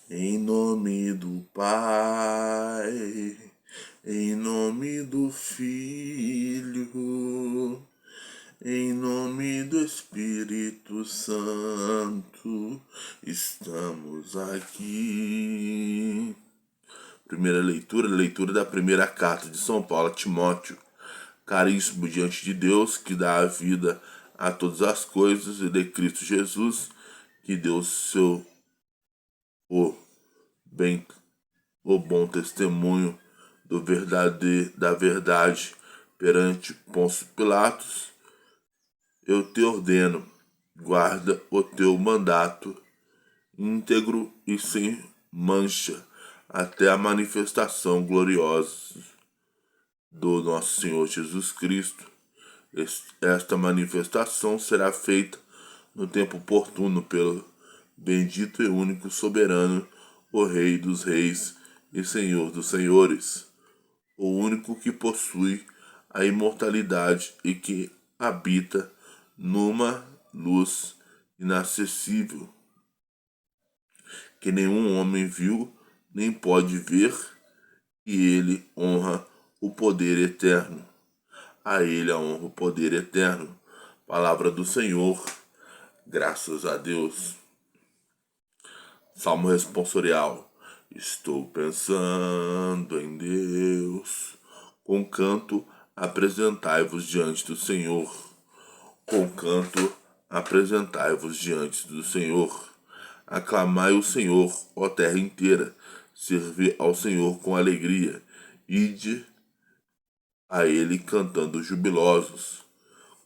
Em nome do Pai, em nome do Filho, em nome do Espírito Santo, estamos aqui. Primeira leitura, leitura da primeira carta de São Paulo a Timóteo. Caríssimo diante de Deus, que dá a vida a todas as coisas, e de Cristo Jesus, que deu o bem, o bom testemunho da verdade perante Pôncio Pilatos, eu te ordeno, guarda o teu mandato íntegro e sem mancha até a manifestação gloriosa do nosso Senhor Jesus Cristo. Esta manifestação será feita no tempo oportuno pelo bendito e único soberano, o Rei dos Reis e Senhor dos Senhores, o único que possui a imortalidade e que habita numa luz inacessível, que nenhum homem viu nem pode ver, e ele honra o poder eterno. A ele a honra o poder eterno. Palavra do Senhor, graças a Deus. Salmo responsorial. Estou pensando em Deus. Com canto apresentai-vos diante do Senhor. Com canto apresentai-vos diante do Senhor. Aclamai o Senhor, ó terra inteira. Servi ao Senhor com alegria. Ide a ele cantando jubilosos.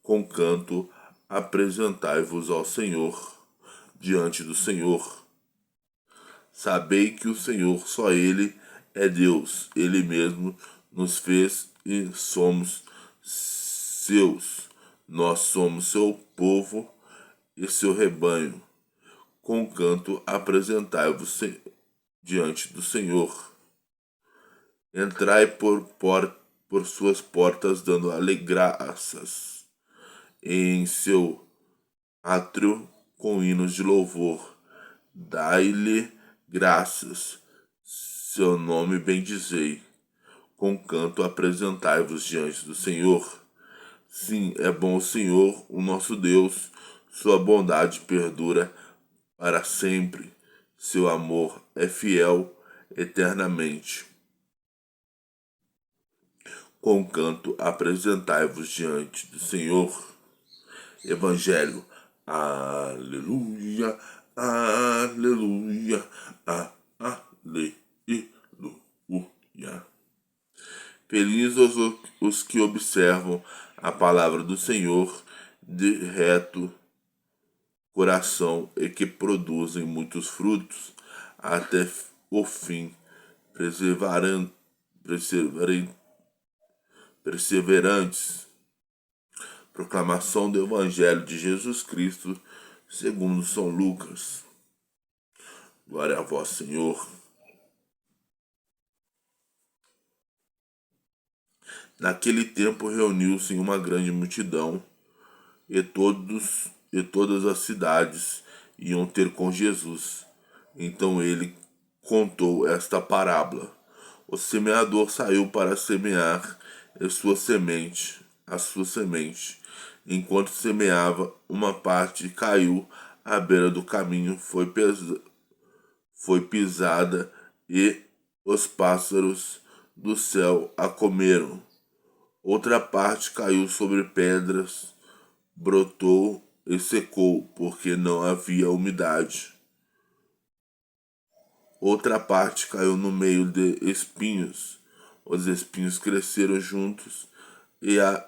Com canto apresentai-vos ao Senhor, diante do Senhor. Sabei que o Senhor, só Ele, é Deus. Ele mesmo nos fez e somos seus. Nós somos seu povo e seu rebanho. Com canto apresentai-vos diante do Senhor. Entrai por suas portas dando graças em seu átrio com hinos de louvor. Dai-lhe graças, seu nome bendizei. Com canto apresentai-vos diante do Senhor. Sim, é bom o Senhor, o nosso Deus, sua bondade perdura para sempre, seu amor é fiel eternamente. Com canto apresentai-vos diante do Senhor. Evangelho. Aleluia, aleluia, aleluia. Felizes os que observam a palavra do Senhor de reto coração e que produzem muitos frutos até o fim, perseverantes. Proclamação do Evangelho de Jesus Cristo segundo São Lucas. Glória a vós, Senhor. Naquele tempo reuniu-se uma grande multidão, e todas as cidades iam ter com Jesus. Então ele contou esta parábola. O semeador saiu para semear a sua semente. Enquanto semeava, uma parte caiu à beira do caminho, foi pisada, e os pássaros do céu a comeram. Outra parte caiu sobre pedras, brotou e secou, porque não havia umidade. Outra parte caiu no meio de espinhos. Os espinhos cresceram juntos e a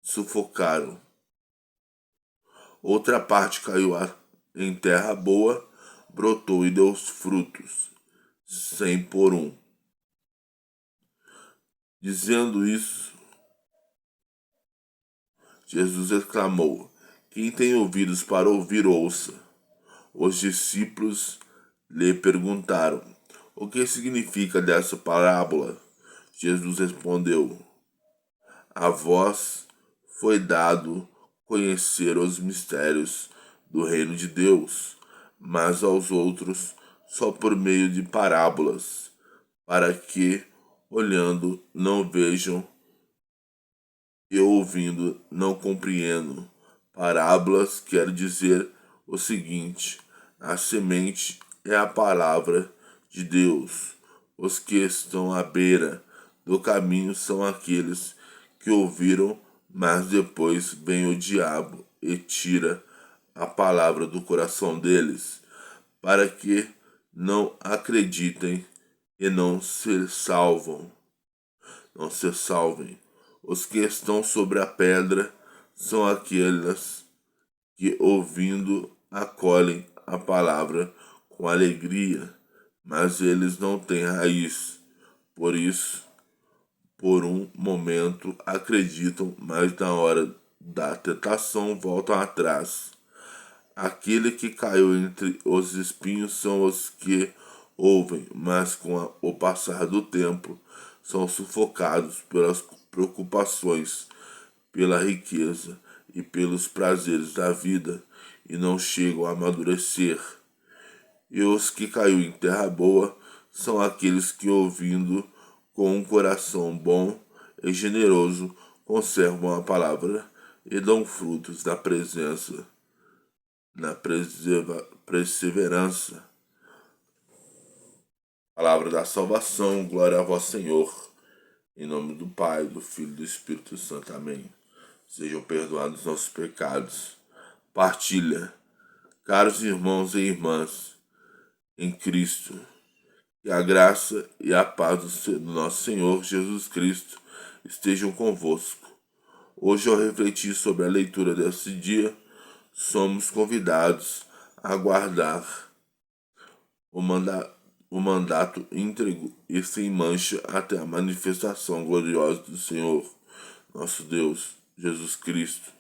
sufocaram. Outra parte caiu em terra boa, brotou e deu frutos, 100 por um. Dizendo isso, Jesus exclamou: quem tem ouvidos para ouvir, ouça. Os discípulos lhe perguntaram: o que significa dessa parábola? Jesus respondeu: a vós foi dado conhecer os mistérios do reino de Deus, mas aos outros só por meio de parábolas, para que, olhando, não vejam e ouvindo, não compreendam. Parábolas quer dizer o seguinte: a semente é a palavra de Deus. Os que estão à beira do caminho são aqueles que ouviram, mas depois vem o diabo e tira a palavra do coração deles, para que não acreditem e não se salvem. Os que estão sobre a pedra são aqueles que, ouvindo, acolhem a palavra com alegria, mas eles não têm raiz. Por isso, por um momento acreditam, mas na hora da tentação voltam atrás. Aquele que caiu entre os espinhos são os que ouvem, mas com o passar do tempo são sufocados pelas preocupações, pela riqueza e pelos prazeres da vida e não chegam a amadurecer. E os que caiu em terra boa são aqueles que, ouvindo com um coração bom e generoso, conservam a palavra e dão frutos na perseverança. Palavra da salvação, glória a vós, Senhor. Em nome do Pai, do Filho e do Espírito Santo. Amém. Sejam perdoados nossos pecados. Partilha. Caros irmãos e irmãs, em Cristo, que a graça e a paz do nosso Senhor Jesus Cristo estejam convosco. Hoje, ao refletir sobre a leitura desse dia, somos convidados a guardar o mandato íntegro e sem mancha até a manifestação gloriosa do Senhor, nosso Deus, Jesus Cristo.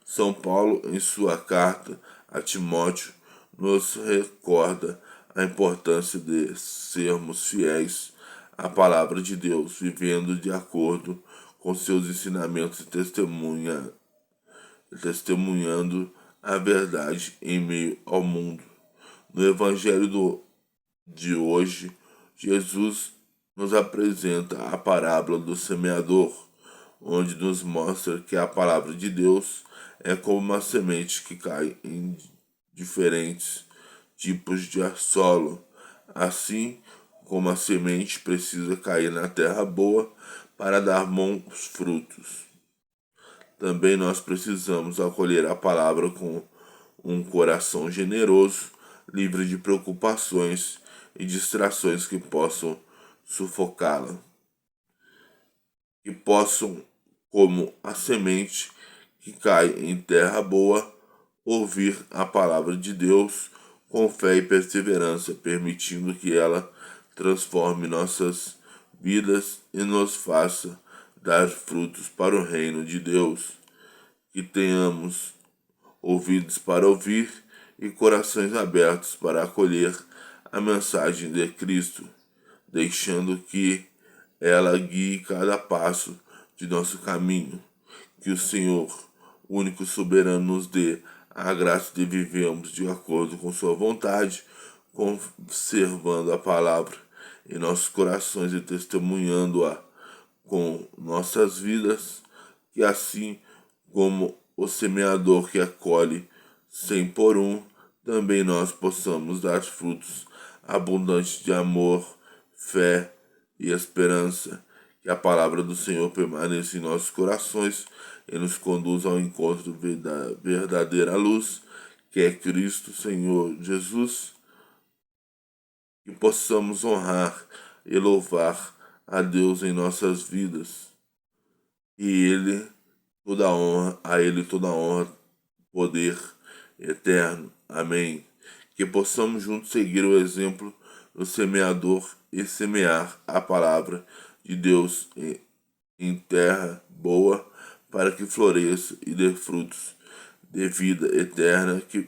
São Paulo, em sua carta a Timóteo, nos recorda a importância de sermos fiéis à palavra de Deus, vivendo de acordo com seus ensinamentos e testemunhando a verdade em meio ao mundo. No Evangelho de hoje, Jesus nos apresenta a parábola do semeador, onde nos mostra que a palavra de Deus é como uma semente que cai em diferentes tipos de solo. Assim como a semente precisa cair na terra boa para dar bons frutos, também nós precisamos acolher a palavra com um coração generoso, livre de preocupações e distrações que possam sufocá-la. Que possam, como a semente que cai em terra boa, ouvir a palavra de Deus com fé e perseverança, permitindo que ela transforme nossas vidas e nos faça dar frutos para o reino de Deus. Que tenhamos ouvidos para ouvir e corações abertos para acolher a mensagem de Cristo, deixando que ela guie cada passo de nosso caminho. Que o Senhor, único soberano, nos dê a graça de vivermos de acordo com sua vontade, conservando a palavra em nossos corações e testemunhando-a com nossas vidas, que assim como o semeador que acolhe 100 por 1, também nós possamos dar frutos abundantes de amor, fé e esperança. Que a palavra do Senhor permaneça em nossos corações e nos conduza ao encontro da verdadeira luz, que é Cristo Senhor Jesus. Que possamos honrar e louvar a Deus em nossas vidas. E a Ele toda a honra, poder eterno. Amém. Que possamos juntos seguir o exemplo do semeador e semear a palavra de Deus em terra boa, para que floresça e dê frutos de vida eterna. Que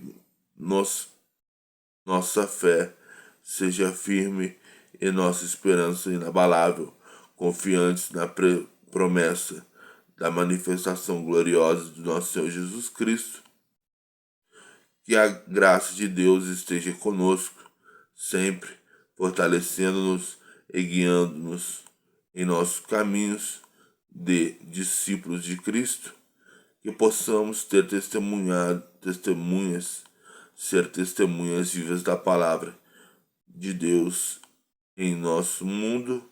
nossa fé seja firme e nossa esperança inabalável, confiantes na promessa da manifestação gloriosa de nosso Senhor Jesus Cristo. Que a graça de Deus esteja conosco, sempre fortalecendo-nos e guiando-nos em nossos caminhos de discípulos de Cristo, que possamos ter ser testemunhas vivas da palavra de Deus em nosso mundo,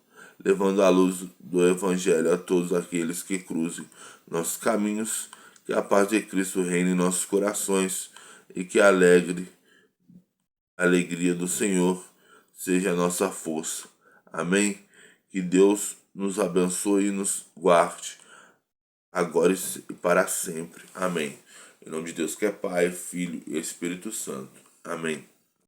levando a luz do Evangelho a todos aqueles que cruzem nossos caminhos, que a paz de Cristo reine em nossos corações e que a alegria do Senhor seja a nossa força. Amém? Que Deus nos abençoe e nos guarde, agora e para sempre. Amém. Em nome de Deus que é Pai, Filho e Espírito Santo. Amém.